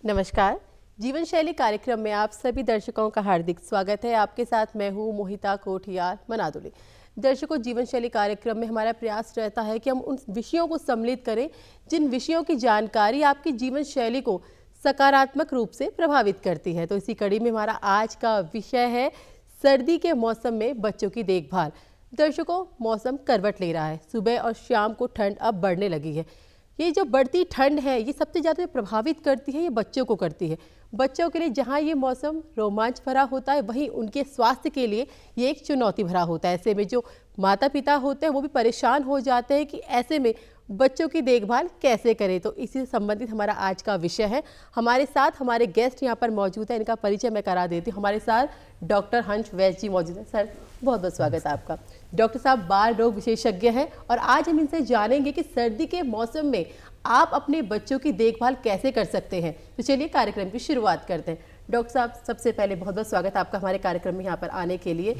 नमस्कार। जीवन शैली कार्यक्रम में आप सभी दर्शकों का हार्दिक स्वागत है। आपके साथ मैं हूँ मोहिता कोठियाल मनादुली। दर्शकों, जीवन शैली कार्यक्रम में हमारा प्रयास रहता है कि हम उन विषयों को सम्मिलित करें जिन विषयों की जानकारी आपकी जीवन शैली को सकारात्मक रूप से प्रभावित करती है। तो इसी कड़ी में हमारा आज का विषय है सर्दी के मौसम में बच्चों की देखभाल। दर्शकों, मौसम करवट ले रहा है। सुबह और शाम को ठंड अब बढ़ने लगी है। ये जो बढ़ती ठंड है, ये सबसे ज़्यादा प्रभावित करती है, ये बच्चों को करती है। बच्चों के लिए जहाँ ये मौसम रोमांच भरा होता है, वहीं उनके स्वास्थ्य के लिए ये एक चुनौती भरा होता है। ऐसे में जो माता पिता होते हैं वो भी परेशान हो जाते हैं कि ऐसे में बच्चों की देखभाल कैसे करें। तो इसी से संबंधित हमारा आज का विषय है। हमारे साथ हमारे गेस्ट यहाँ पर मौजूद है, इनका परिचय मैं करा देती हूँ। हमारे साथ डॉक्टर हंस वैद्य जी मौजूद हैं। सर, बहुत बहुत स्वागत है आपका। डॉक्टर साहब बाल रोग विशेषज्ञ हैं और आज हम इनसे जानेंगे कि सर्दी के मौसम में आप अपने बच्चों की देखभाल कैसे कर सकते हैं। तो चलिए कार्यक्रम की शुरुआत करते हैं। डॉक्टर साहब, सबसे पहले बहुत बहुत स्वागत है आपका हमारे कार्यक्रम में यहाँ पर आने के लिए।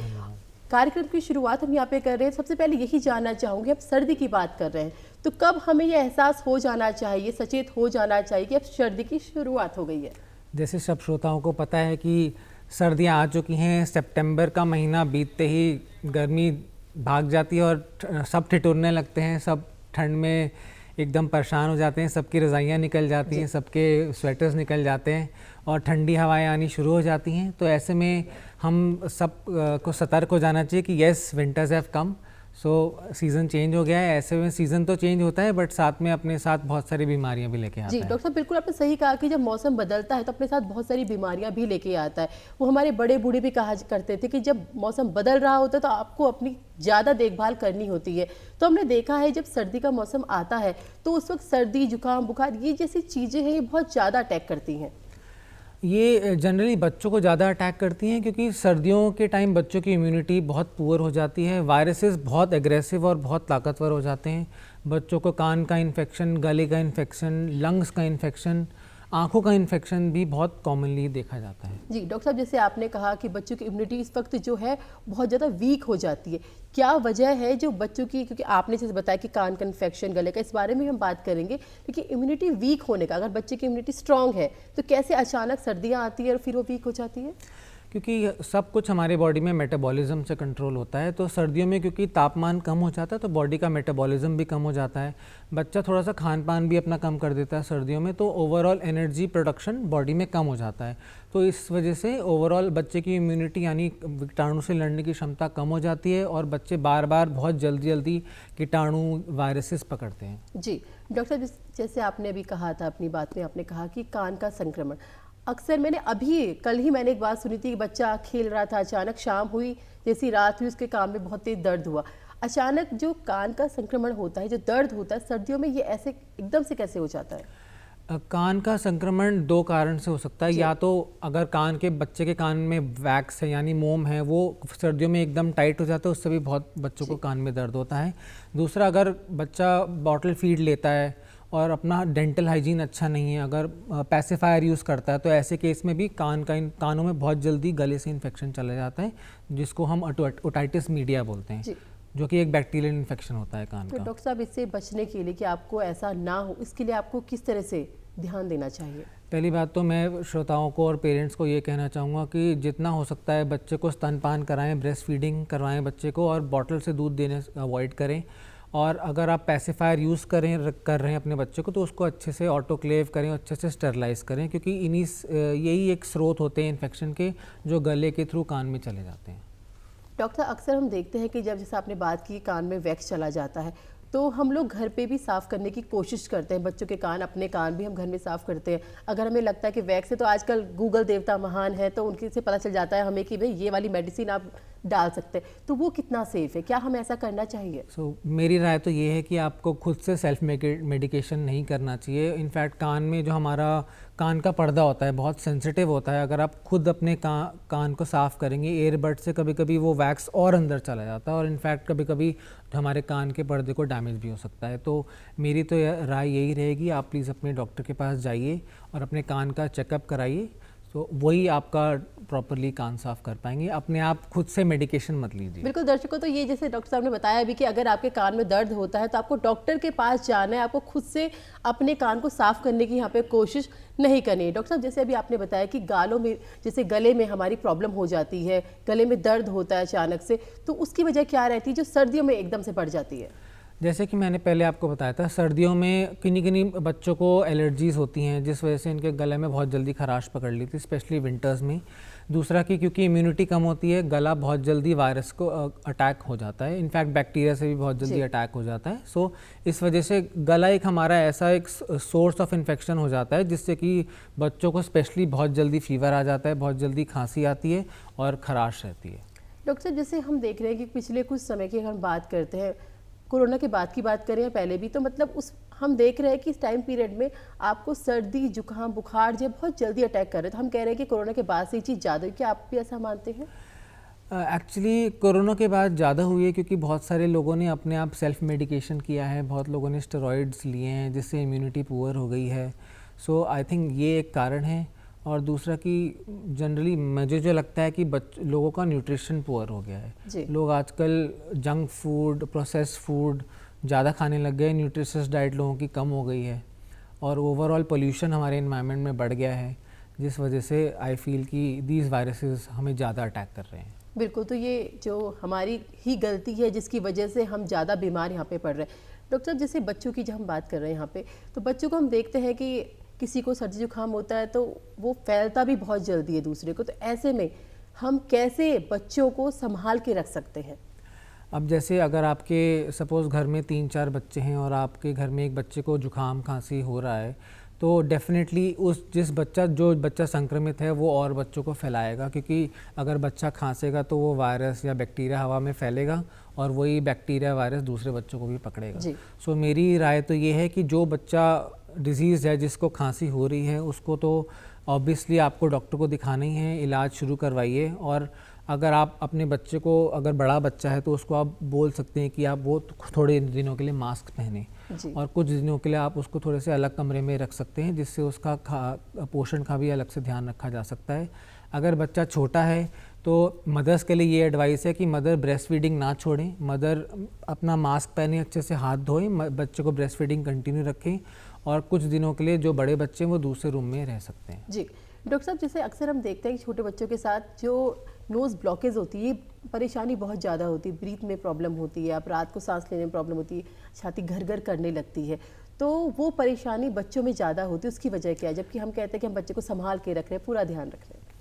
कार्यक्रम की शुरुआत हम यहाँ पे कर रहे हैं। सबसे पहले यही जानना चाहूँगी, अब सर्दी की बात कर रहे हैं तो कब हमें ये एहसास हो जाना चाहिए, सचेत हो जाना चाहिए कि अब सर्दी की शुरुआत हो गई है? जैसे सब श्रोताओं को पता है कि सर्दियाँ आ चुकी हैं। सितंबर का महीना बीतते ही गर्मी भाग जाती है और सब ठिठुरने लगते हैं। सब ठंड में एकदम परेशान हो जाते हैं। सबकी रज़ाइयाँ निकल जाती हैं, सबके स्वेटर्स निकल जाते हैं और ठंडी हवाएं आनी शुरू हो जाती हैं। तो ऐसे में हम सब को सतर्क हो जाना चाहिए कि yes, winters have come. So season change हो गया है। ऐसे में सीज़न तो चेंज होता है बट साथ में अपने साथ बहुत सारी बीमारियां भी लेके आता जी है। डॉक्टर साहब, बिल्कुल आपने सही कहा कि जब मौसम बदलता है तो अपने साथ बहुत सारी बीमारियां भी लेके आता है। वो हमारे बड़े बूढ़े भी कहा करते थे कि जब मौसम बदल रहा होता है तो आपको अपनी ज़्यादा देखभाल करनी होती है। तो हमने देखा है जब सर्दी का मौसम आता है तो उस वक्त सर्दी, जुकाम, बुखार, ये जैसी चीज़ें हैं, ये बहुत ज़्यादा अटैक करती हैं। ये जनरली बच्चों को ज़्यादा अटैक करती हैं क्योंकि सर्दियों के टाइम बच्चों की इम्यूनिटी बहुत पुअर हो जाती है। वायरसेस बहुत एग्रेसिव और बहुत ताकतवर हो जाते हैं। बच्चों को कान का इन्फेक्शन, गले का इन्फेक्शन, लंग्स का इन्फेक्शन, आँखों का इन्फेक्शन भी बहुत कॉमनली देखा जाता है। जी डॉक्टर साहब, जैसे आपने कहा कि बच्चों की इम्यूनिटी इस वक्त जो है बहुत ज़्यादा वीक हो जाती है। क्या वजह है जो बच्चों की, क्योंकि आपने जैसे बताया कि कान का इन्फेक्शन, गले का, इस बारे में हम बात करेंगे, लेकिन इम्यूनिटी वीक होने का, अगर बच्चे की इम्यूनिटी स्ट्रांग है तो कैसे अचानक सर्दियाँ आती है और फिर वो वीक हो जाती है? क्योंकि सब कुछ हमारे बॉडी में मेटाबॉलिज्म से कंट्रोल होता है। तो सर्दियों में क्योंकि तापमान कम हो जाता है तो बॉडी का मेटाबॉलिज्म भी कम हो जाता है। बच्चा थोड़ा सा खान पान भी अपना कम कर देता है सर्दियों में, तो ओवरऑल एनर्जी प्रोडक्शन बॉडी में कम हो जाता है। तो इस वजह से ओवरऑल बच्चे की इम्यूनिटी यानी कीटाणु से लड़ने की क्षमता कम हो जाती है और बच्चे बार बार बहुत जल्दी जल्दी कीटाणु, वायरसेस पकड़ते हैं। जी डॉक्टर साहब, जैसे आपने अभी कहा था अपनी बात में, आपने कहा कि कान का संक्रमण, अक्सर मैंने अभी कल ही मैंने एक बात सुनी थी कि बच्चा खेल रहा था, अचानक शाम हुई, जैसी रात हुई, उसके कान में बहुत तेज दर्द हुआ। अचानक जो कान का संक्रमण होता है, जो दर्द होता है सर्दियों में, ये ऐसे एकदम से कैसे हो जाता है? कान का संक्रमण दो कारण से हो सकता है। या तो अगर कान के बच्चे के कान में वैक्स है यानी मोम है, वो सर्दियों में एकदम टाइट हो जाता है, उससे भी बहुत बच्चों को कान में दर्द होता है। दूसरा, अगर बच्चा बॉटल फीड लेता है और अपना डेंटल हाइजीन अच्छा नहीं है, अगर पैसिफायर यूज़ करता है, तो ऐसे केस में भी कानों में बहुत जल्दी गले से इन्फेक्शन चला जाता है, जिसको हम ओटाइटिस मीडिया बोलते हैं, जो कि एक बैक्टीरियल इन्फेक्शन होता है कान तो का। डॉक्टर साहब, इससे बचने के लिए कि आपको ऐसा ना हो, इसके लिए आपको किस तरह से ध्यान देना चाहिए? पहली बात तो मैं श्रोताओं को और पेरेंट्स को ये कहना चाहूँगा कि जितना हो सकता है बच्चे को स्तनपान कराएं, ब्रेस्ट फीडिंग करवाएं बच्चे को, और बॉटल से दूध देने अवॉइड करें। और अगर आप पैसिफायर यूज़ कर रहे हैं अपने बच्चे को, तो उसको अच्छे से ऑटोक्लेव करें, अच्छे से स्टरलाइज करें, क्योंकि यही एक स्रोत होते हैं इन्फेक्शन के, जो गले के थ्रू कान में चले जाते हैं। डॉक्टर, अक्सर हम देखते हैं कि जब जैसे आपने बात की कान में वैक्स चला जाता है तो हम लोग घर पे भी साफ़ करने की कोशिश करते हैं। बच्चों के कान, अपने कान भी हम घर में साफ़ करते हैं। अगर हमें लगता है कि वैक्स है तो आजकल गूगल देवता महान है, तो उनके से पता चल जाता है हमें कि भाई ये वाली मेडिसिन आप डाल सकते हैं। तो वो कितना सेफ़ है, क्या हमें ऐसा करना चाहिए? मेरी राय तो ये है कि आपको खुद से सेल्फ मेडिकेशन नहीं करना चाहिए। इनफैक्ट कान में जो हमारा कान का पर्दा होता है बहुत सेंसिटिव होता है। अगर आप खुद अपने कान को साफ़ करेंगे, एयरबड से कभी कभी वो वैक्स और अंदर चला जाता है और इनफैक्ट कभी कभी हमारे कान के पर्दे को डैमेज भी हो सकता है। तो मेरी तो राय यही रहेगी, आप प्लीज़ अपने डॉक्टर के पास जाइए और अपने कान का चेकअप कराइए। तो वही आपका प्रॉपरली कान साफ कर पाएंगे। अपने आप खुद से मेडिकेशन मत लीजिए। बिल्कुल दर्शकों, तो ये जैसे डॉक्टर साहब ने बताया भी कि अगर आपके कान में दर्द होता है तो आपको डॉक्टर के पास जाना है, आपको खुद से अपने कान को साफ करने की यहाँ पे कोशिश नहीं करनी है। डॉक्टर साहब, जैसे अभी आपने बताया कि गालों में, जैसे गले में हमारी प्रॉब्लम हो जाती है, गले में दर्द होता है अचानक से, तो उसकी वजह क्या रहती है जो सर्दियों में एकदम से बढ़ जाती है? जैसे कि मैंने पहले आपको बताया था, सर्दियों में किन्हीं किन्हीं बच्चों को एलर्जीज़ होती हैं जिस वजह से इनके गले में बहुत जल्दी खराश पकड़ लेती है, स्पेशली विंटर्स में। दूसरा कि क्योंकि इम्यूनिटी कम होती है, गला बहुत जल्दी वायरस को अटैक हो जाता है, इनफैक्ट बैक्टीरिया से भी बहुत जल्दी अटैक हो जाता है। सो इस वजह से गला एक हमारा ऐसा एक सोर्स ऑफ इन्फेक्शन हो जाता है जिससे कि बच्चों को स्पेशली बहुत जल्दी फीवर आ जाता है, बहुत जल्दी खांसी आती है और खराश रहती है। डॉक्टर साहब, जैसे हम देख रहे हैं कि पिछले कुछ समय की हम बात करते हैं, कोरोना के बाद की बात करें या पहले भी, तो मतलब उस हम देख रहे हैं कि इस टाइम पीरियड में आपको सर्दी, जुकाम, बुखार जो बहुत जल्दी अटैक कर रहे थे। हम कह रहे हैं कि कोरोना के बाद से ये चीज़ ज़्यादा हुई, क्या आप भी ऐसा मानते हैं? एक्चुअली कोरोना के बाद ज़्यादा हुई है क्योंकि बहुत सारे लोगों ने अपने आप सेल्फ मेडिकेशन किया है, बहुत लोगों ने स्टेरॉइड्स लिए हैं जिससे इम्यूनिटी पुअर हो गई है। सो आई थिंक ये एक कारण है। और दूसरा कि जनरली मुझे जो लगता है कि लोगों का न्यूट्रिशन पुअर हो गया है। लोग आजकल जंक फूड, प्रोसेस्ड फूड ज़्यादा खाने लग गए, न्यूट्रिशियस डाइट लोगों की कम हो गई है और ओवरऑल पोल्यूशन हमारे एनवायरनमेंट में बढ़ गया है, जिस वजह से आई फील कि दीज वायरसेस हमें ज़्यादा अटैक कर रहे हैं। बिल्कुल, तो ये जो हमारी ही गलती है जिसकी वजह से हम ज़्यादा बीमार यहाँ पे पड़ रहे हैं। डॉक्टर साहब, जैसे बच्चों की जब हम बात कर रहे हैं यहाँ पे, तो बच्चों को हम देखते हैं कि किसी को सर्दी जुकाम होता है तो वो फैलता भी बहुत जल्दी है दूसरे को, तो ऐसे में हम कैसे बच्चों को संभाल के रख सकते हैं? अब जैसे अगर आपके सपोज़ घर में 3-4 बच्चे हैं और आपके घर में एक बच्चे को जुकाम खांसी हो रहा है, तो डेफिनेटली जो बच्चा संक्रमित है वो और बच्चों को फैलाएगा, क्योंकि अगर बच्चा खांसेगा तो वो वायरस या बैक्टीरिया हवा में फैलेगा और वही बैक्टीरिया वायरस दूसरे बच्चों को भी पकड़ेगा। सो मेरी राय तो ये है कि जो बच्चा डिज़ीज़ है, जिसको खांसी हो रही है, उसको तो ऑब्वियसली आपको डॉक्टर को दिखाना ही है, इलाज शुरू करवाइए। और अगर आप अपने बच्चे को, अगर बड़ा बच्चा है तो उसको आप बोल सकते हैं कि आप वो थोड़े दिनों के लिए मास्क पहने और कुछ दिनों के लिए आप उसको थोड़े से अलग कमरे में रख सकते हैं, जिससे उसका पोषण का भी अलग से ध्यान रखा जा सकता है। अगर बच्चा छोटा है तो मदर्स के लिए ये एडवाइस है कि मदर ब्रेस्ट फीडिंग ना छोड़ें, मदर अपना मास्क पहने, अच्छे से हाथ धोएं, बच्चे को ब्रेस्ट फीडिंग कंटिन्यू रखें और कुछ दिनों के लिए जो बड़े बच्चे हैं वो दूसरे रूम में रह सकते हैं। जी डॉक्टर साहब, जैसे अक्सर हम देखते हैं कि छोटे बच्चों के साथ जो नोज़ ब्लॉकेज होती है, परेशानी बहुत ज़्यादा होती है, ब्रीथ में प्रॉब्लम होती है, आप रात को सांस लेने में प्रॉब्लम होती है, छाती घर घर करने लगती है, तो वो परेशानी बच्चों में ज़्यादा होती है, उसकी वजह क्या है? जबकि हम कहते हैं कि हम बच्चे को संभाल के रख रहे हैं, पूरा ध्यान रख रहे हैं।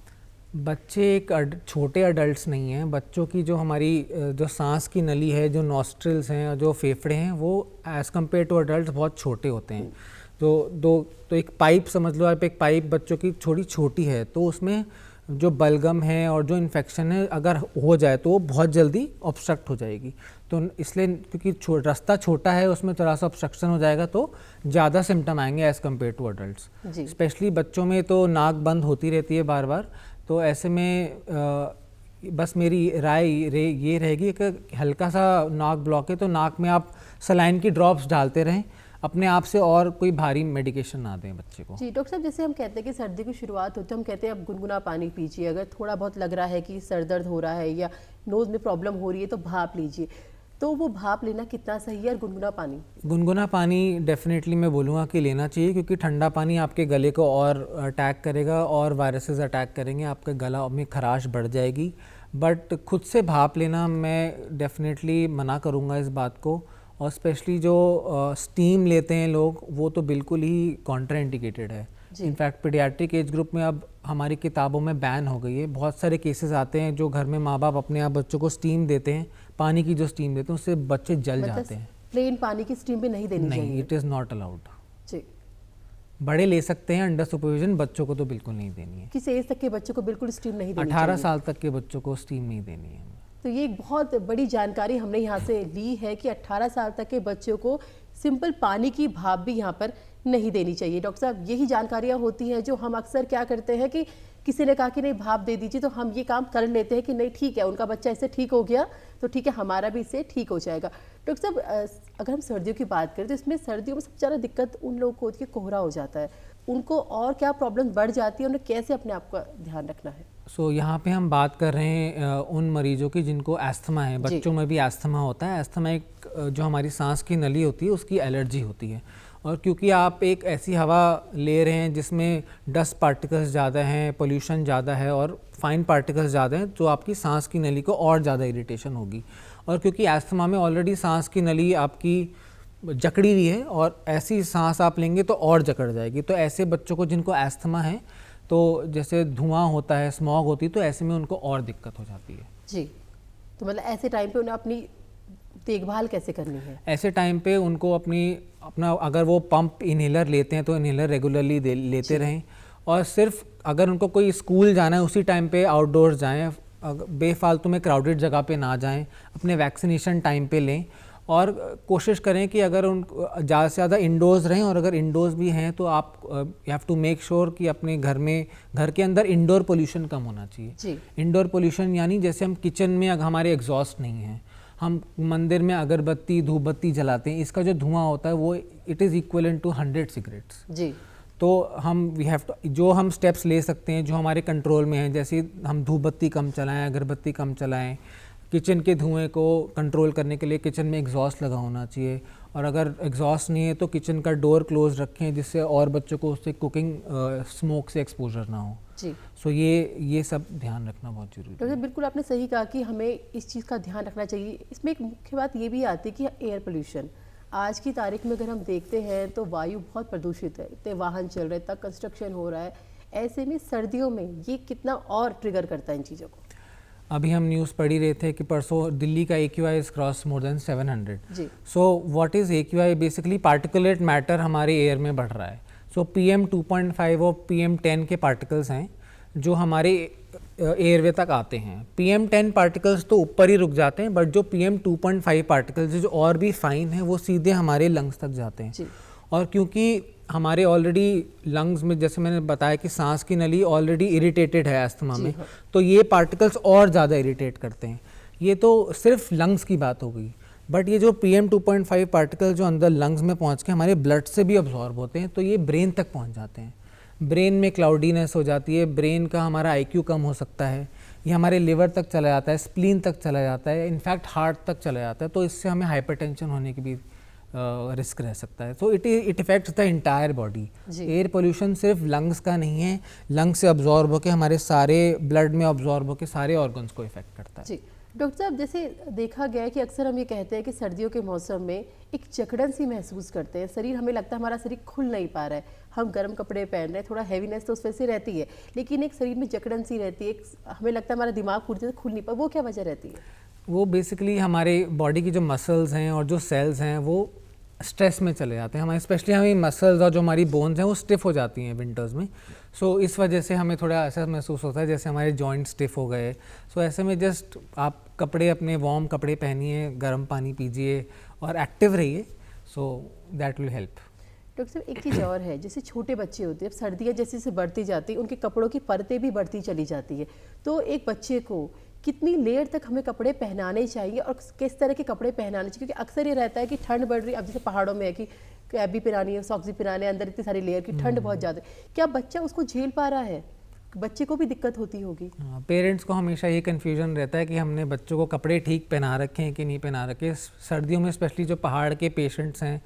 बच्चे एक छोटे अडल्ट्स नहीं हैं। बच्चों की जो हमारी जो सांस की नली है, जो नॉस्ट्रिल्स हैं, जो फेफड़े हैं, वो एज़ कम्पेयर टू अडल्ट्स बहुत छोटे होते हैं। तो एक पाइप समझ लो आप, एक पाइप बच्चों की थोड़ी छोटी है, तो उसमें जो बलगम है और जो इन्फेक्शन है अगर हो जाए तो वो बहुत जल्दी ऑब्स्ट्रक्ट हो जाएगी। तो इसलिए क्योंकि रास्ता छोटा है, उसमें थोड़ा सा ऑब्स्ट्रक्शन हो जाएगा तो ज़्यादा सिम्टम आएंगे as compare to adults. Specially बच्चों में तो नाक बंद होती रहती है बार बार, तो ऐसे में बस मेरी राय ये रहेगी कि हल्का सा नाक ब्लॉक है तो नाक में आप सलाइन की ड्रॉप्स डालते रहें, अपने आप से और कोई भारी मेडिकेशन ना दें बच्चे को। जी डॉक्टर साहब, जैसे हम कहते हैं कि सर्दी की शुरुआत होती है, हम कहते हैं अब गुनगुना पानी पीजिए, अगर थोड़ा बहुत लग रहा है कि सर दर्द हो रहा है या नोज़ में प्रॉब्लम हो रही है तो भाप लीजिए, तो वो भाप लेना कितना सही है? और गुनगुना पानी डेफिनेटली मैं बोलूँगा कि लेना चाहिए, क्योंकि ठंडा पानी आपके गले को और अटैक करेगा और वायरसेस अटैक करेंगे, आपके गला में खराश बढ़ जाएगी। बट खुद से भाप लेना मैं डेफिनेटली मना करूँगा इस बात को, और स्पेशली जो स्टीम लेते हैं लोग, वो तो बिल्कुल ही कॉन्ट्राइंडिकेटेड है। इनफैक्ट पीडियाट्रिक एज ग्रुप में अब हमारी किताबों में बैन हो गई है। बहुत सारे केसेस आते हैं जो घर में माँ बाप अपने आप बच्चों को स्टीम देते हैं, पानी की जो स्टीम देते हैं उससे बच्चे जल जाते हैं। प्लेन पानी की स्टीम भी नहीं देनी चाहिए? नहीं, इट इज़ नॉट अलाउड। जी, बड़े ले सकते हैं अंडर सुपरविजन, बच्चों को तो बिल्कुल नहीं देनी है। किस एज तक के बच्चों को बिल्कुल स्टीम नहीं देनी? 18 साल तक के बच्चों को स्टीम नहीं देनी है। तो ये एक बहुत बड़ी जानकारी हमने यहाँ से ली है कि 18 साल तक के बच्चों को सिंपल पानी की भाप भी यहाँ पर नहीं देनी चाहिए। डॉक्टर साहब, यही जानकारियाँ होती हैं जो हम अक्सर क्या करते हैं कि किसी ने कहा कि नहीं भाप दे दीजिए, तो हम ये काम कर लेते हैं कि नहीं ठीक है, उनका बच्चा इससे ठीक हो गया तो ठीक है, हमारा भी इससे ठीक हो जाएगा। डॉक्टर साहब, अगर हम सर्दियों की बात करें तो इसमें सर्दियों में सबसे ज़्यादा दिक्कत उन लोगों को होती है, कोहरा हो जाता है, उनको और क्या प्रॉब्लम बढ़ जाती है, उन्हें कैसे अपने आप का ध्यान रखना है? यहाँ पे हम बात कर रहे हैं उन मरीजों की जिनको एस्थमा है। बच्चों में भी एस्थमा होता है। एस्थमा एक जो हमारी सांस की नली होती है उसकी एलर्जी होती है, और क्योंकि आप एक ऐसी हवा ले रहे हैं जिसमें डस्ट पार्टिकल्स ज़्यादा हैं, पोल्यूशन ज़्यादा है और फाइन पार्टिकल्स ज़्यादा हैं, तो आपकी सांस की नली को और ज़्यादा इरिटेशन होगी। और क्योंकि एस्थमा में ऑलरेडी सांस की नली आपकी जकड़ी हुई है और ऐसी सांस आप लेंगे तो और जकड़ जाएगी। तो ऐसे बच्चों को जिनको एस्थमा है, तो जैसे धुआं होता है, स्मॉग होती है, तो ऐसे में उनको और दिक्कत हो जाती है। जी, तो मतलब ऐसे टाइम पे उन्हें अपनी देखभाल कैसे करनी है? ऐसे टाइम पे उनको अपना अगर वो पंप इन्हेलर लेते हैं तो इन्हेलर रेगुलरली लेते रहें, और सिर्फ अगर उनको कोई स्कूल जाना है उसी टाइम पे आउटडोर्स जाएं, बेफालतू में क्राउडेड जगह पे ना जाएं, अपने वैक्सीनेशन टाइम पे लें, और कोशिश करें कि अगर उन ज़्यादा से ज़्यादा इंडोर्स रहें, और अगर इंडोर्स भी हैं तो आप you have to make sure कि अपने घर के अंदर इंडोर पोल्यूशन कम होना चाहिए। इंडोर पोल्यूशन यानी जैसे हम किचन में हमारे एग्जॉस्ट नहीं है, हम मंदिर में अगरबत्ती धूप बत्ती जलाते हैं, इसका जो धुआं होता है वो it is equivalent to 100 cigarettes. जी, तो वी हैव टू, जो हम स्टेप्स ले सकते हैं जो हमारे कंट्रोल में हैं, जैसे हम धूप बत्ती कम चलाएं, अगरबत्ती कम चलाएं, किचन के धुएं को कंट्रोल करने के लिए किचन में एग्जॉस्ट लगा होना चाहिए, और अगर एग्जॉस्ट नहीं है तो किचन का डोर क्लोज रखें जिससे और बच्चों को उससे कुकिंग स्मोक से एक्सपोजर ना हो। जी, सो ये सब ध्यान रखना बहुत जरूरी है। डॉक्टर बिल्कुल आपने सही कहा कि हमें इस चीज़ का ध्यान रखना चाहिए। इसमें एक मुख्य बात ये भी आती है कि एयर पोल्यूशन आज की तारीख में अगर हम देखते हैं तो वायु बहुत प्रदूषित है, इतने वाहन चल रहे हैं, इतना कंस्ट्रक्शन हो रहा है, ऐसे में सर्दियों में ये कितना और ट्रिगर करता है इन चीज़ों को? अभी हम न्यूज़ पढ़ ही रहे थे कि परसों दिल्ली का AQI is cross more than 700। जी, so what is AQI? Basically particulate matter हमारे एयर में बढ़ रहा है। सो PM 2.5 और PM 10 के पार्टिकल्स हैं जो हमारे एयरवे तक आते हैं। PM 10 पार्टिकल्स तो ऊपर ही रुक जाते हैं, बट जो PM 2.5 पार्टिकल्स जो और भी फाइन है वो सीधे हमारे लंग्स तक जाते हैं। जी, और क्योंकि हमारे ऑलरेडी लंग्स में, जैसे मैंने बताया कि सांस की नली ऑलरेडी इरिटेटेड है अस्थमा में, तो ये पार्टिकल्स और ज़्यादा इरिटेट करते हैं। ये तो सिर्फ लंग्स की बात हो गई, बट ये जो PM 2.5 पार्टिकल जो अंदर लंग्स में पहुंच के हमारे ब्लड से भी अब्जॉर्ब होते हैं, तो ये ब्रेन तक पहुंच जाते हैं। ब्रेन में क्लाउडीनेस हो जाती है, ब्रेन का हमारा IQ कम हो सकता है, ये हमारे लिवर तक चला जाता है, स्प्लीन तक चला जाता है, इनफैक्ट हार्ट तक चला जाता है, तो इससे हमें हाइपरटेंशन होने की भी रिस्क रह सकता है। So it effects the entire body. Air pollution सिर्फ लंग्स का नहीं है, लंग्स से अब्जॉर्ब होकर हमारे सारे ब्लड में अब्जॉर्ब होकर सारे ऑर्गन्स को इफेक्ट करता है। जी, डॉक्टर साहब, जैसे देखा गया है कि अक्सर हम ये कहते हैं कि सर्दियों के मौसम में एक जकड़न सी महसूस करते हैं, शरीर, हमें लगता है हमारा शरीर खुल नहीं पा रहा है, हम गर्म कपड़े पहन रहे हैं, थोड़ा हैवीनेस तो उस वजह से रहती है, लेकिन एक शरीर में जकड़न सी रहती है, हमें लगता है हमारा दिमाग पूरी तरह खुल नहीं पा, वो क्या वजह रहती है? वो बेसिकली हमारे बॉडी की जो मसल्स हैं और जो सेल्स हैं वो स्ट्रेस में चले जाते हैं। हमारे स्पेशली हमारी मसल्स और जो हमारी बोन्स हैं वो स्टिफ हो जाती हैं विंटर्स में। सो इस वजह से हमें थोड़ा ऐसा महसूस होता है जैसे हमारे जॉइंट स्टिफ हो गए। सो ऐसे में जस्ट आप कपड़े, अपने वार्म कपड़े पहनिए, गर्म पानी पीजिए और एक्टिव रहिए, so that will help. Doctor साहब, एक चीज़ और है, जैसे छोटे बच्चे होते हैं, अब सर्दियाँ जैसे जैसे बढ़ती जाती, उनके कपड़ों की परतें भी बढ़ती चली जाती है, तो एक बच्चे को कितनी लेयर तक हमें कपड़े पहनाने चाहिए और किस तरह के कपड़े पहनाने चाहिए? क्योंकि अक्सर ये रहता है कि ठंड बढ़ रही है, अब जैसे पहाड़ों में है कि कैप भी पहनानी है, सॉक्स भी पहनाने हैं, अंदर इतनी सारी लेयर की ठंड बहुत ज़्यादा है, क्या बच्चा उसको झेल पा रहा है? बच्चे को भी दिक्कत होती होगी। पेरेंट्स को हमेशा ये कन्फ्यूजन रहता है कि हमने बच्चों को कपड़े ठीक पहना रखे हैं कि नहीं पहना रखे। सर्दियों में स्पेशली जो पहाड़ के पेशेंट्स हैं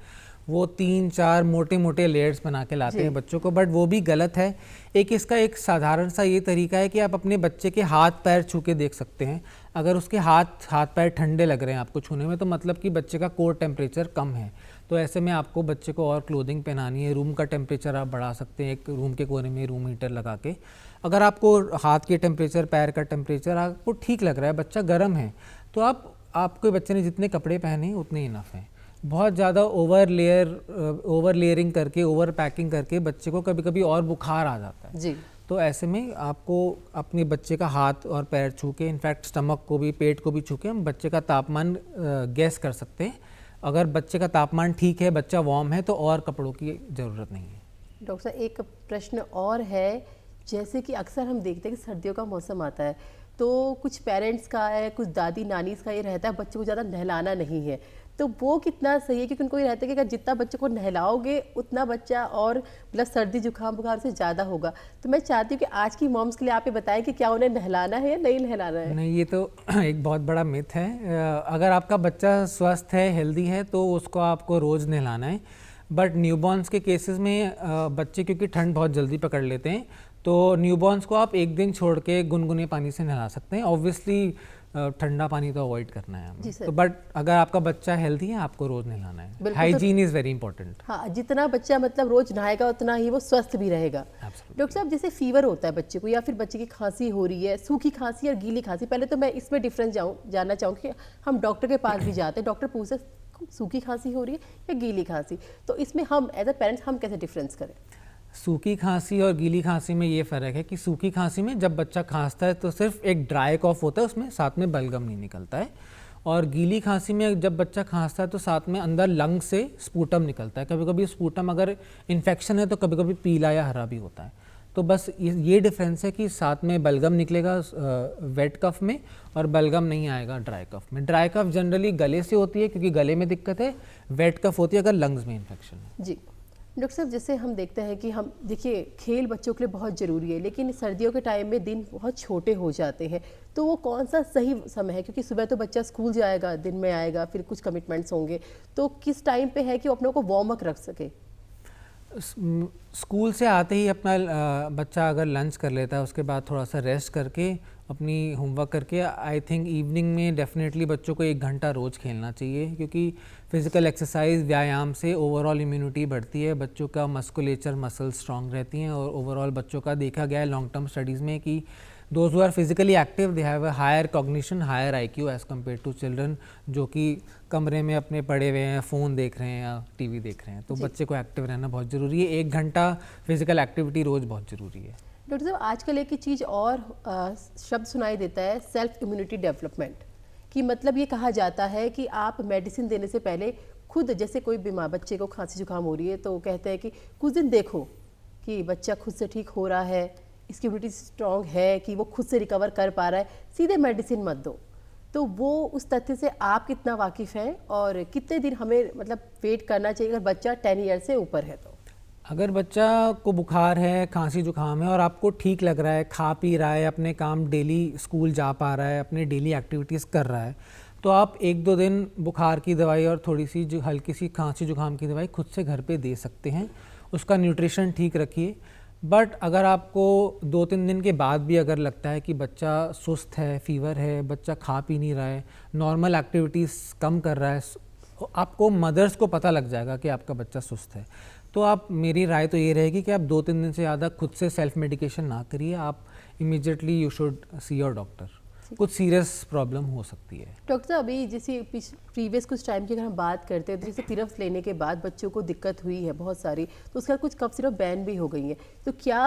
वो 3-4 मोटे मोटे लेयर्स बना के लाते हैं बच्चों को, बट वो भी गलत है। इसका एक साधारण सा ये तरीका है कि आप अपने बच्चे के हाथ पैर छू के देख सकते हैं। अगर उसके हाथ पैर ठंडे लग रहे हैं आपको छूने में, तो मतलब कि बच्चे का कोर टेम्परेचर कम है। तो ऐसे में आपको बच्चे को और क्लोथिंग पहनानी है। रूम का टेम्परेचर आप बढ़ा सकते हैं, एक रूम के कोने में रूम हीटर लगा के। अगर आपको हाथ के टेम्परेचर, पैर का टेम्परेचर आपको ठीक लग रहा है, बच्चा गर्म है, तो आपके बच्चे ने जितने कपड़े पहने उतने इनफ हैं। बहुत ज़्यादा ओवर लेयरिंग करके, ओवर पैकिंग करके बच्चे को कभी कभी और बुखार आ जाता है। जी, तो ऐसे में आपको अपने बच्चे का हाथ और पैर छू के, इनफैक्ट स्टमक को भी, पेट को भी छू के हम बच्चे का तापमान गैस कर सकते हैं अगर बच्चे का तापमान ठीक है, बच्चा वार्म है, तो और कपड़ों की ज़रूरत नहीं है। डॉक्टर साहब एक प्रश्न और है, जैसे कि अक्सर हम देखते हैं कि सर्दियों का मौसम आता है तो कुछ पेरेंट्स का है, कुछ दादी नानीज का ये रहता है बच्चों को ज़्यादा नहलाना नहीं है, तो वो कितना सही है? क्योंकि उनको ये रहता है कि अगर जितना बच्चों को नहलाओगे उतना बच्चा और मतलब सर्दी जुकाम बुखार से ज़्यादा होगा। तो मैं चाहती हूँ कि आज की मॉम्स के लिए आप ये बताएं कि क्या उन्हें नहलाना है या नहीं नहलाना है? नहीं, ये तो एक बहुत बड़ा मिथ है। अगर आपका बच्चा स्वस्थ है, हेल्दी है, तो उसको आपको रोज़ नहलाना है। बट न्यूबॉर्न्स के केसेस में बच्चे क्योंकि ठंड बहुत जल्दी पकड़ लेते हैं, तो न्यूबॉर्न्स को आप एक दिन छोड़ के गुनगुने पानी से नहला सकते हैं। ऑब्वियसली ठंडा पानी तो अवॉइड करना है जी हमें। सर। तो बट अगर आपका बच्चा हेल्दी है, आपको रोज़ नहलाना है। बिल्कुल, तो हाइजीन इज़ वेरी इंपॉर्टेंट। हाँ, जितना बच्चा मतलब रोज नहाएगा उतना ही वो स्वस्थ भी रहेगा। Absolutely. डॉक्टर साहब जैसे फीवर होता है बच्चे को या फिर बच्चे की खांसी हो रही है, सूखी खांसी और गीली खांसी, पहले तो मैं इसमें डिफरेंस जानना चाहूँगी कि हम डॉक्टर के पास भी जाते हैं, डॉक्टर पूछते हैं सूखी खांसी हो रही है या गीली खांसी, तो इसमें हम एज अ पेरेंट्स हम कैसे डिफरेंस करें? सूखी खांसी और गीली खांसी में ये फ़र्क है कि सूखी खांसी में जब बच्चा खांसता है तो सिर्फ एक ड्राई कॉफ होता है, उसमें साथ में बलगम नहीं निकलता है। और गीली खांसी में जब बच्चा खांसता है तो साथ में अंदर लंग से स्पूटम निकलता है। कभी कभी स्पूटम अगर इन्फेक्शन है तो कभी कभी पीला या हरा भी होता है। तो बस ये डिफरेंस है कि साथ में बलगम निकलेगा वेट कफ में और बलगम नहीं आएगा ड्राई कफ में। ड्राई कफ जनरली गले से होती है क्योंकि गले में दिक्कत है, वेट कफ होती है अगर लंग्स में इन्फेक्शन है। जी डॉक्टर साहब, जैसे हम देखते हैं कि हम देखिए खेल बच्चों के लिए बहुत ज़रूरी है, लेकिन सर्दियों के टाइम में दिन बहुत छोटे हो जाते हैं, तो वो कौन सा सही समय है? क्योंकि सुबह तो बच्चा स्कूल जाएगा, दिन में आएगा, फिर कुछ कमिटमेंट्स होंगे, तो किस टाइम पे है कि वो अपनों को वार्म अप रख सके? स्कूल से आते ही अपना बच्चा अगर लंच कर लेता है, उसके बाद थोड़ा सा रेस्ट करके अपनी होमवर्क करके, आई थिंक इवनिंग में डेफिनेटली बच्चों को 1 घंटा रोज़ खेलना चाहिए, क्योंकि फिज़िकल एक्सरसाइज व्यायाम से ओवरऑल इम्यूनिटी बढ़ती है, बच्चों का मस्कुलेचर मसल स्ट्रांग रहती हैं, और ओवरऑल बच्चों का देखा गया है लॉन्ग टर्म स्टडीज़ में कि those who are physically active they have a higher cognition, higher IQ as compare to children जो कि कमरे में अपने पड़े हुए हैं, फ़ोन देख रहे हैं या टीवी देख रहे हैं। तो बच्चे को एक्टिव रहना बहुत ज़रूरी है। 1 घंटा फिजिकल एक्टिविटी रोज़ बहुत ज़रूरी है। डॉक्टर साहब आजकल एक ही चीज़ और शब्द सुनाई देता है, सेल्फ इम्यूनिटी डेवलपमेंट, कि मतलब ये कहा जाता है कि आप मेडिसिन देने से पहले खुद, जैसे कोई बीमार बच्चे को खांसी जुकाम हो रही है तो कहते हैं कि कुछ दिन देखो कि बच्चा खुद से ठीक हो रहा है, इसकी इम्यूनिटी स्ट्रांग है कि वो खुद से रिकवर कर पा रहा है, सीधे मेडिसिन मत दो। तो वो उस तथ्य से आप कितना वाकिफ़ हैं और कितने दिन हमें मतलब वेट करना चाहिए अगर बच्चा 10 ईयर से ऊपर है? तो अगर बच्चा को बुखार है, खांसी जुकाम है और आपको ठीक लग रहा है, खा पी रहा है, अपने काम डेली स्कूल जा पा रहा है, अपने डेली एक्टिविटीज़ कर रहा है, तो आप 1-2 दिन बुखार की दवाई और थोड़ी सी जो हल्की सी खांसी जुकाम की दवाई खुद से घर पे दे सकते हैं। उसका न्यूट्रिशन ठीक रखिए। बट अगर आपको 2-3 दिन के बाद भी अगर लगता है कि बच्चा सुस्त है, फीवर है, बच्चा खा पी नहीं रहा है, नॉर्मल एक्टिविटीज़ कम कर रहा है, आपको मदर्स को पता लग जाएगा कि आपका बच्चा सुस्त है। तो आप, मेरी राय तो ये रहेगी कि आप 2-3 दिन से ज़्यादा खुद से सेल्फ मेडिकेशन ना करिए। आप immediately you should see your doctor. कुछ सीरियस प्रॉब्लम हो सकती है। डॉक्टर साहब अभी जैसे प्रीवियस कुछ टाइम की अगर हम बात करते हैं तो जैसे सिरप लेने के बाद बच्चों को दिक्कत हुई है बहुत सारी, तो उसका कुछ कफ सिरप बैन भी हो गई है, तो क्या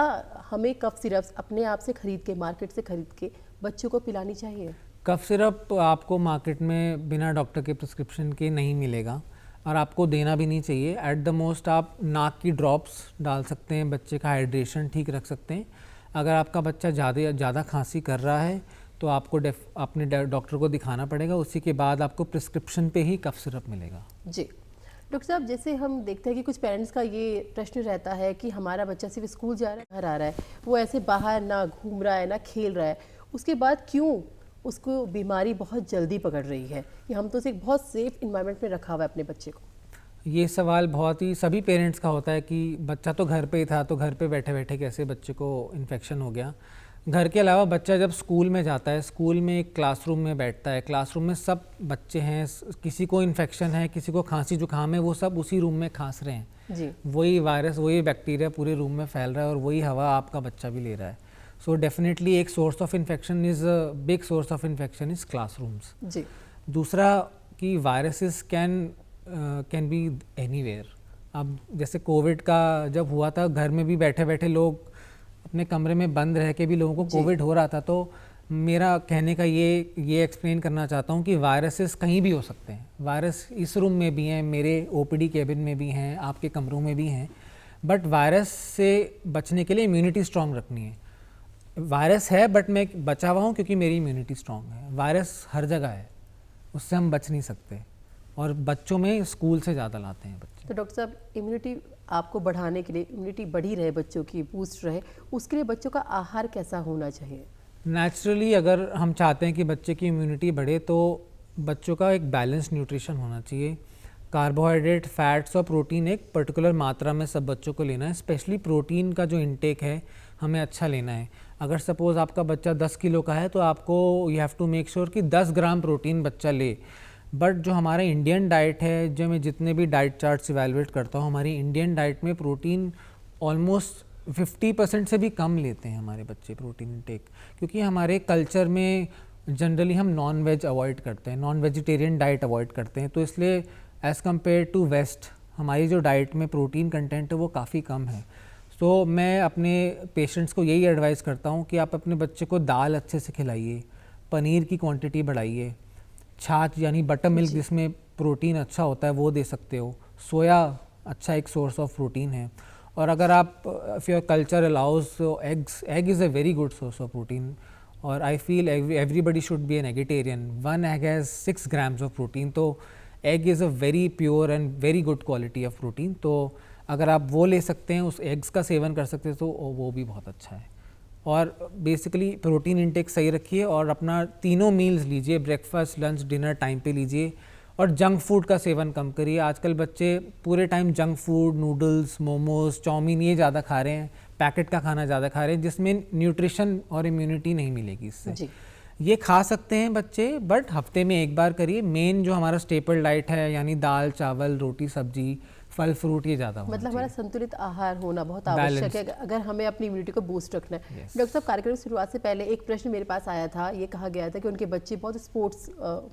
हमें कफ सिरप अपने आप से खरीद के, मार्केट से खरीद के बच्चों को पिलानी चाहिए? कफ सिरप आपको मार्केट में बिना डॉक्टर के प्रिस्क्रिप्शन के नहीं मिलेगा और आपको देना भी नहीं चाहिए। एट द मोस्ट आप नाक की ड्रॉप्स डाल सकते हैं, बच्चे का हाइड्रेशन ठीक रख सकते हैं। अगर आपका बच्चा ज़्यादा खांसी कर रहा है तो आपको अपने डॉक्टर को दिखाना पड़ेगा, उसी के बाद आपको प्रिस्क्रिप्शन पे ही कफ सिरप मिलेगा। जी डॉक्टर साहब, जैसे हम देखते हैं कि कुछ पेरेंट्स का ये प्रश्न रहता है कि हमारा बच्चा सिर्फ स्कूल जा रहा है, घर आ रहा है, वो ऐसे बाहर ना घूम रहा है ना खेल रहा है, उसके बाद क्यों उसको बीमारी बहुत जल्दी पकड़ रही है कि हम तो उसे एक बहुत सेफ इन्वायरमेंट में रखा हुआ है अपने बच्चे को? ये सवाल बहुत ही सभी पेरेंट्स का होता है कि बच्चा तो घर पे ही था, तो घर पे बैठे बैठे कैसे बच्चे को इन्फेक्शन हो गया। घर के अलावा बच्चा जब स्कूल में जाता है, स्कूल में एक क्लासरूम में बैठता है, क्लासरूम में सब बच्चे हैं, किसी को इन्फेक्शन है, किसी को खांसी जुकाम है, वो सब उसी रूम में खांस रहे हैं जी। वही वायरस, वही बैक्टीरिया पूरे रूम में फैल रहा है और वही हवा आपका बच्चा भी ले रहा है। सो डेफिनेटली एक source of infection is big source of infection is classrooms. जी। दूसरा कि वायरसेस कैन बी एनीवेयर। अब जैसे कोविड का जब हुआ था, घर में भी बैठे बैठे लोग अपने कमरे में बंद रह के भी लोगों को कोविड हो रहा था, तो मेरा कहने का ये एक्सप्लेन करना चाहता हूँ कि वायरसेस कहीं भी हो सकते हैं। वायरस इस रूम में भी हैं, मेरे ओपीडी केबिन में भी हैं, आपके कमरों में भी हैं, बट वायरस से बचने के लिए इम्यूनिटी स्ट्रांग रखनी है। वायरस है बट मैं बचा हुआ हूँ क्योंकि मेरी इम्यूनिटी स्ट्रांग है। वायरस हर जगह है, उससे हम बच नहीं सकते, और बच्चों में स्कूल से ज़्यादा लाते हैं बच्चे। तो डॉक्टर साहब, इम्यूनिटी आपको बढ़ाने के लिए, इम्यूनिटी बढ़ी रहे बच्चों की, बूस्ट रहे, उसके लिए बच्चों का आहार कैसा होना चाहिए? नेचुरली अगर हम चाहते हैं कि बच्चे की इम्यूनिटी बढ़े तो बच्चों का एक बैलेंस न्यूट्रिशन होना चाहिए। कार्बोहाइड्रेट, फैट्स और प्रोटीन एक पर्टिकुलर मात्रा में सब बच्चों को लेना है। स्पेशली प्रोटीन का जो इनटेक है हमें अच्छा लेना है। अगर सपोज़ आपका बच्चा 10 किलो का है तो आपको you have to make sure कि 10 ग्राम प्रोटीन बच्चा ले। बट जो हमारा इंडियन डाइट है, जो मैं जितने भी डाइट चार्ट्स इवेलुएट करता हूँ, हमारी इंडियन डाइट में प्रोटीन ऑलमोस्ट 50% से भी कम लेते हैं हमारे बच्चे प्रोटीन इनटेक, क्योंकि हमारे कल्चर में जनरली हम नॉन वेज अवॉइड करते हैं, नॉन वेजिटेरियन डाइट अवॉइड करते हैं। तो इसलिए एज़ कम्पेयर टू वेस्ट हमारी जो डाइट में प्रोटीन कंटेंट है वो काफ़ी कम है। तो मैं अपने पेशेंट्स को यही एडवाइस करता हूँ कि आप अपने बच्चे को दाल अच्छे से खिलाइए, पनीर की क्वांटिटी बढ़ाइए, छाछ यानी बटर मिल्क जिसमें प्रोटीन अच्छा होता है वो दे सकते हो, सोया अच्छा एक सोर्स ऑफ प्रोटीन है। और अगर आप if your culture allows, egg is a very good source of protein, और I feel everybody should be an eggitarian. 1 egg has 6 grams of protein, तो egg is a very pure and very good quality of protein. तो अगर आप वो ले सकते हैं, उस एग्स का सेवन कर सकते हैं, तो वो भी बहुत अच्छा है। और बेसिकली प्रोटीन इंटेक सही रखिए और अपना तीनों मील्स लीजिए, ब्रेकफास्ट, लंच, डिनर टाइम पे लीजिए, और जंक फूड का सेवन कम करिए। आजकल बच्चे पूरे time junk food, noodles, momos, chowmein ये ज़्यादा खा रहे हैं, पैकेट का खाना ज़्यादा खा रहे हैं, जिसमें न्यूट्रिशन और इम्यूनिटी नहीं मिलेगी इससे। ये खा सकते हैं बच्चे, बट हफ्ते में एक बार करिए। मेन जो हमारा स्टेपल डाइट है यानी दाल, चावल, रोटी, सब्जी, फल, फ्रूट, ये ज़्यादा होना मतलब हमारा चाहिए। संतुलित आहार होना बहुत आवश्यक है अगर हमें अपनी इम्यूनिटी को बूस्ट रखना है। डॉक्टर साहब, कार्यक्रम की शुरुआत से पहले एक प्रश्न मेरे पास आया था, ये कहा गया था कि उनके बच्चे बहुत स्पोर्ट्स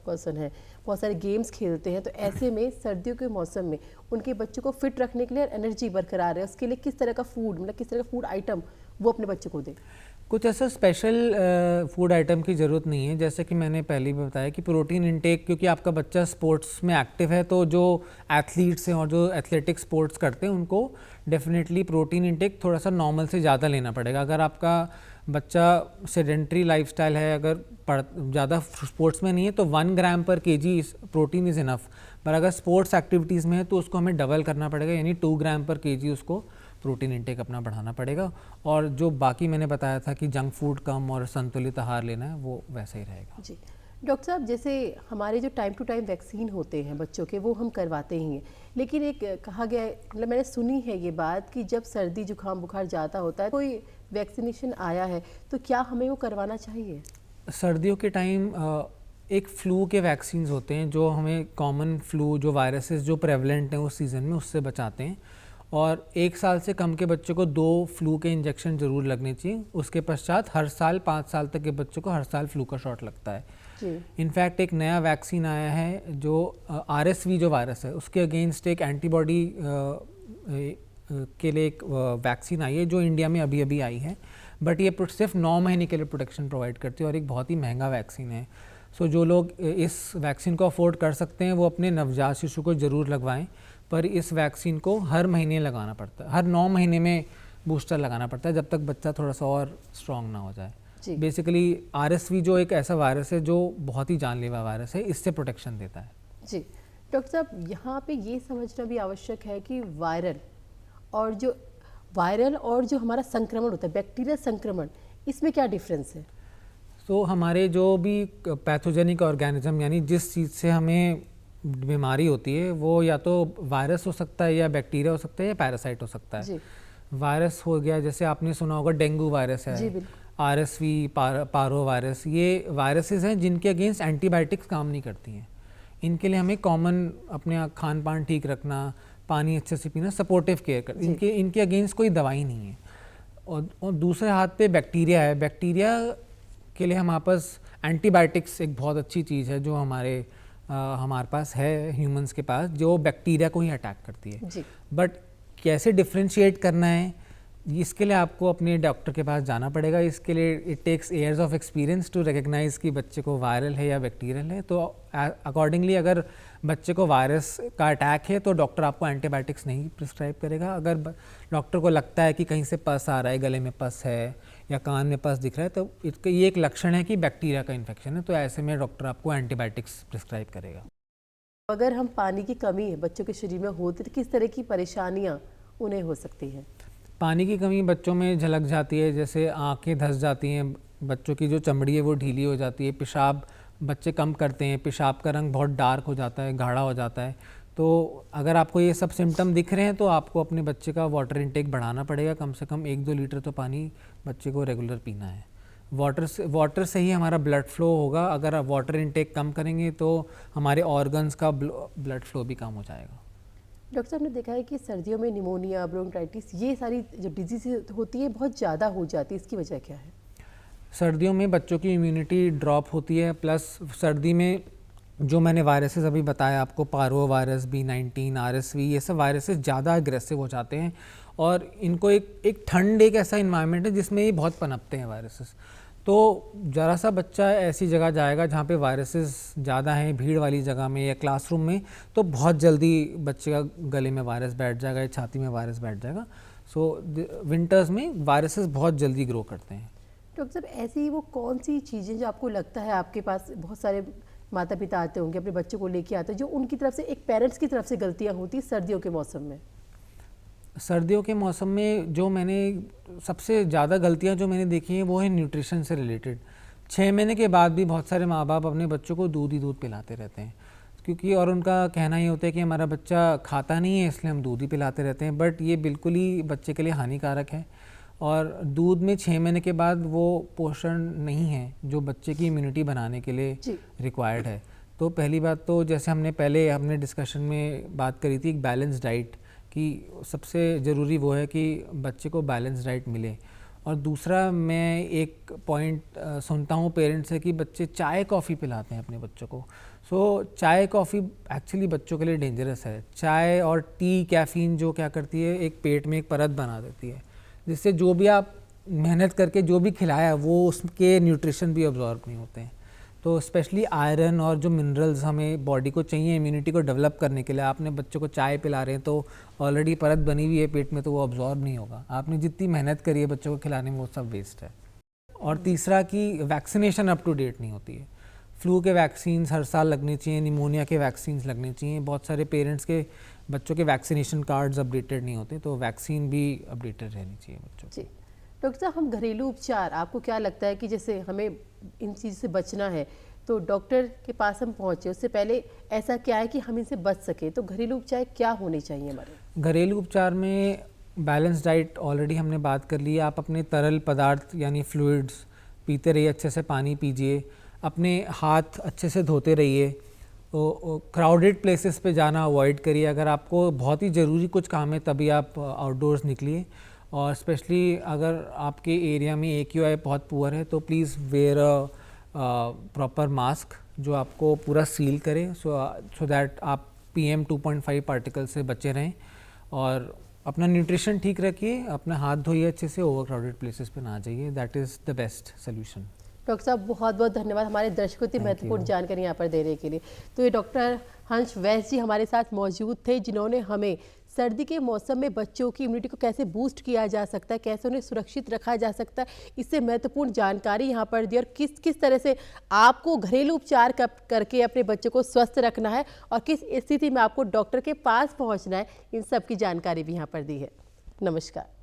पर्सन हैं, बहुत सारे गेम्स खेलते हैं, तो ऐसे में सर्दियों के मौसम में उनके बच्चों को फिट रखने के लिए एनर्जी बरकरार है, उसके लिए किस तरह का फूड, मतलब किस तरह का फूड आइटम वो अपने बच्चों को दें? कुछ ऐसा स्पेशल फूड आइटम की ज़रूरत नहीं है। जैसे कि मैंने पहले भी बताया कि प्रोटीन इंटेक, क्योंकि आपका बच्चा स्पोर्ट्स में एक्टिव है, तो जो एथलीट्स हैं और जो एथलेटिक स्पोर्ट्स करते हैं उनको डेफिनेटली प्रोटीन इंटेक थोड़ा सा नॉर्मल से ज़्यादा लेना पड़ेगा। अगर आपका बच्चा सेडेंट्री लाइफस्टाइल है, अगर ज़्यादा स्पोर्ट्स में नहीं है, तो 1 ग्राम पर केजी प्रोटीन इज़ इनफ। पर अगर स्पोर्ट्स एक्टिविटीज़ में है तो उसको हमें डबल करना पड़ेगा, यानी 2 ग्राम पर केजी उसको प्रोटीन इंटेक अपना बढ़ाना पड़ेगा। और जो बाकी मैंने बताया था कि जंक फूड कम और संतुलित आहार लेना है, वो वैसा ही रहेगा। जी डॉक्टर साहब, जैसे हमारे जो टाइम टू टाइम वैक्सीन होते हैं बच्चों के, वो हम करवाते ही हैं, लेकिन एक कहा गया है, मतलब मैंने सुनी है ये बात कि जब सर्दी जुकाम बुखार ज़्यादा होता है, कोई वैक्सीनेशन आया है, तो क्या हमें वो करवाना चाहिए? सर्दियों के टाइम एक फ्लू के वैक्सीन्स होते हैं जो हमें कॉमन फ्लू, जो वायरसेस जो प्रेवलेंट हैं उस सीज़न में, उससे बचाते हैं। और 1 साल से कम के बच्चों को 2 फ्लू के इंजेक्शन ज़रूर लगने चाहिए। उसके पश्चात हर साल 5 साल तक के बच्चों को हर साल फ्लू का शॉट लगता है। इनफैक्ट एक नया वैक्सीन आया है जो RSV जो वायरस है उसके अगेंस्ट एक एंटीबॉडी के लिए एक वैक्सीन आई है जो इंडिया में अभी अभी आई है, बट ये सिर्फ 9 महीने के लिए प्रोटेक्शन प्रोवाइड करती है और एक बहुत ही महंगा वैक्सीन है। सो जो लोग इस वैक्सीन को अफोर्ड कर सकते हैं वो अपने नवजात शिशु को ज़रूर लगवाएं, पर इस वैक्सीन को हर महीने लगाना पड़ता है, हर 9 महीने में बूस्टर लगाना पड़ता है, जब तक बच्चा थोड़ा सा और स्ट्रॉन्ग ना हो जाए। बेसिकली RSV जो एक ऐसा वायरस है जो बहुत ही जानलेवा वायरस है, इससे प्रोटेक्शन देता है। जी डॉक्टर साहब, यहाँ पे ये समझना भी आवश्यक है कि वायरल और जो हमारा संक्रमण होता है, बैक्टीरियल संक्रमण, इसमें क्या डिफरेंस है? तो हमारे जो भी पैथोजेनिक ऑर्गेनिज्म, यानी जिस चीज़ से हमें बीमारी होती है, वो या तो वायरस हो सकता है, या बैक्टीरिया हो सकता है, या पैरासाइट हो सकता है। वायरस हो गया, जैसे आपने सुना होगा डेंगू वायरस है, RSV, पारो वायरस, ये वायरसेस हैं जिनके अगेंस्ट एंटीबायोटिक्स काम नहीं करती हैं। इनके लिए हमें कॉमन अपने खान पान ठीक रखना, पानी अच्छे से पीना, सपोर्टिव केयर कर, इनके अगेंस्ट कोई दवाई नहीं है। और दूसरे हाथ पे बैक्टीरिया है। बैक्टीरिया के लिए हमारे पास एंटीबायोटिक्स एक बहुत अच्छी चीज़ है जो हमारे पास है, ह्यूमंस के पास, जो बैक्टीरिया को ही अटैक करती है। बट कैसे डिफ्रेंशिएट करना है इसके लिए आपको अपने डॉक्टर के पास जाना पड़ेगा। इसके लिए it takes years of experience to recognise कि बच्चे को वायरल है या बैक्टीरियल है। तो अकॉर्डिंगली अगर बच्चे को वायरस का अटैक है तो डॉक्टर आपको एंटीबायोटिक्स नहीं प्रिस्क्राइब करेगा। अगर डॉक्टर को लगता है कि कहीं से पस आ रहा है, गले में पस है या कान में पस दिख रहा है, तो इसका ये एक लक्षण है कि बैक्टीरिया का इन्फेक्शन है। तो ऐसे में डॉक्टर आपको एंटीबायोटिक्स प्रिस्क्राइब करेगा। अगर हम पानी की कमी है बच्चों के शरीर में होती तो किस तरह की परेशानियां उन्हें हो सकती हैं? पानी की कमी बच्चों में झलक जाती है, जैसे आंखें धंस जाती हैं, बच्चों की जो चमड़ी है वो ढीली हो जाती है, पेशाब बच्चे कम करते हैं, पेशाब का रंग बहुत डार्क हो जाता है, गाढ़ा हो जाता है। तो अगर आपको ये सब सिम्टम दिख रहे हैं तो आपको अपने बच्चे का वाटर इनटेक बढ़ाना पड़ेगा। कम से कम 1-2 लीटर तो पानी बच्चे को रेगुलर पीना है। वाटर से ही हमारा ब्लड फ्लो होगा। अगर आप वाटर इनटेक कम करेंगे तो हमारे ऑर्गन्स का ब्लड फ्लो भी कम हो जाएगा। डॉक्टर साहब ने देखा है कि सर्दियों में निमोनिया, ब्रोंकाइटिस, ये सारी जो डिजीज होती है बहुत ज़्यादा हो जाती है, इसकी वजह क्या है? सर्दियों में बच्चों की इम्यूनिटी ड्रॉप होती है, प्लस सर्दी में जो मैंने वायरसेस अभी बताया आपको, पारो वायरस, B19, RSV, ये सब वायरसेस ज़्यादा अग्रेसिव हो जाते हैं और इनको एक ठंड एक ऐसा इन्वायरमेंट है जिसमें ये बहुत पनपते हैं वायरसेस। तो ज़रा सा बच्चा ऐसी जगह जाएगा जहाँ पे वायरसेस ज़्यादा हैं, भीड़ वाली जगह में या क्लासरूम में, तो बहुत जल्दी बच्चे का गले में वायरस बैठ जाएगा या छाती में वायरस बैठ जाएगा। सो विंटर्स में वायरसेस बहुत जल्दी ग्रो करते हैं। डॉक्टर साहब, ऐसी वो कौन सी चीज़ें जो आपको लगता है, आपके पास बहुत सारे माता पिता आते होंगे अपने बच्चों को लेके आते हैं, जो उनकी तरफ से, एक पेरेंट्स की तरफ से गलतियाँ होती सर्दियों के मौसम में? सर्दियों के मौसम में जो मैंने सबसे ज़्यादा गलतियां जो मैंने देखी हैं वो है न्यूट्रिशन से रिलेटेड। 6 महीने के बाद भी बहुत सारे माँ बाप अपने बच्चों को दूध ही दूध पिलाते रहते हैं, क्योंकि और उनका कहना ये होता है कि हमारा बच्चा खाता नहीं है इसलिए हम दूध ही पिलाते रहते हैं। बट ये बिल्कुल ही बच्चे के लिए हानिकारक है और दूध में 6 महीने के बाद वो पोषण नहीं है जो बच्चे की इम्यूनिटी बनाने के लिए रिक्वायर्ड है। तो पहली बात तो जैसे हमने डिस्कशन में बात करी थी, एक बैलेंस डाइट कि सबसे ज़रूरी वो है कि बच्चे को बैलेंस डाइट मिले। और दूसरा मैं एक पॉइंट सुनता हूँ पेरेंट्स से कि बच्चे चाय कॉफ़ी पिलाते हैं अपने बच्चों को। सो चाय कॉफ़ी एक्चुअली बच्चों के लिए डेंजरस है। चाय और टी, कैफ़ीन जो क्या करती है, एक पेट में एक परत बना देती है जिससे जो भी आप मेहनत करके जो भी खिलाया वो उसके न्यूट्रिशन भी अब्जॉर्ब नहीं होते हैं। तो स्पेशली आयरन और जो मिनरल्स हमें बॉडी को चाहिए इम्यूनिटी को डेवलप करने के लिए, आपने बच्चों को चाय पिला रहे हैं तो ऑलरेडी परत बनी हुई है पेट में, तो वो अब्जॉर्ब नहीं होगा। आपने जितनी मेहनत करी है बच्चों को खिलाने में वो सब वेस्ट है। और तीसरा कि वैक्सीनेशन अप टू डेट नहीं होती है। फ्लू के वैक्सीन्स हर साल लगने चाहिए, निमोनिया के वैक्सीन्स लगने चाहिए। बहुत सारे पेरेंट्स के बच्चों के वैक्सीनेशन कार्ड्स अपडेटेड नहीं होते, तो वैक्सीन भी अपडेटेड रहनी चाहिए बच्चों जी। डॉक्टर साहब, हम घरेलू उपचार, आपको क्या लगता है कि जैसे हमें इन चीज़ से बचना है तो डॉक्टर के पास हम पहुँचे उससे पहले ऐसा क्या है कि हम इनसे बच सके, तो घरेलू उपचार क्या होने चाहिए हमारे? घरेलू उपचार में बैलेंस डाइट ऑलरेडी हमने बात कर ली है। आप अपने तरल पदार्थ यानी फ्लूइड्स पीते रहिए, अच्छे से पानी पीजिए, अपने हाथ अच्छे से धोते रहिए, क्राउडेड प्लेसेस पे जाना अवॉइड करिए। अगर आपको बहुत ही ज़रूरी कुछ काम है तभी आप आउटडोर्स निकलिए। और स्पेशली अगर आपके एरिया में AQI बहुत पुअर है तो please where a proper mask जो आपको पूरा सील करे, सो दैट आप PM 2.5 पार्टिकल से बचे रहें। और अपना न्यूट्रिशन ठीक रखिए, अपना हाथ धोइए अच्छे से, ओवर क्राउडेड प्लेसेस पे ना जाइए। That is the best solution. Doctor साहब, बहुत बहुत धन्यवाद हमारे दर्शकों को महत्वपूर्ण जानकारी यहाँ पर देने के लिए। तो ये डॉक्टर हंस वैश्य जी हमारे साथ मौजूद थे, जिन्होंने हमें सर्दी के मौसम में बच्चों की इम्यूनिटी को कैसे बूस्ट किया जा सकता है, कैसे उन्हें सुरक्षित रखा जा सकता है, इससे महत्वपूर्ण जानकारी यहाँ पर दी और किस किस तरह से आपको घरेलू उपचार करके अपने बच्चों को स्वस्थ रखना है और किस स्थिति में आपको डॉक्टर के पास पहुँचना है, इन सब की जानकारी भी यहाँ पर दी है। नमस्कार।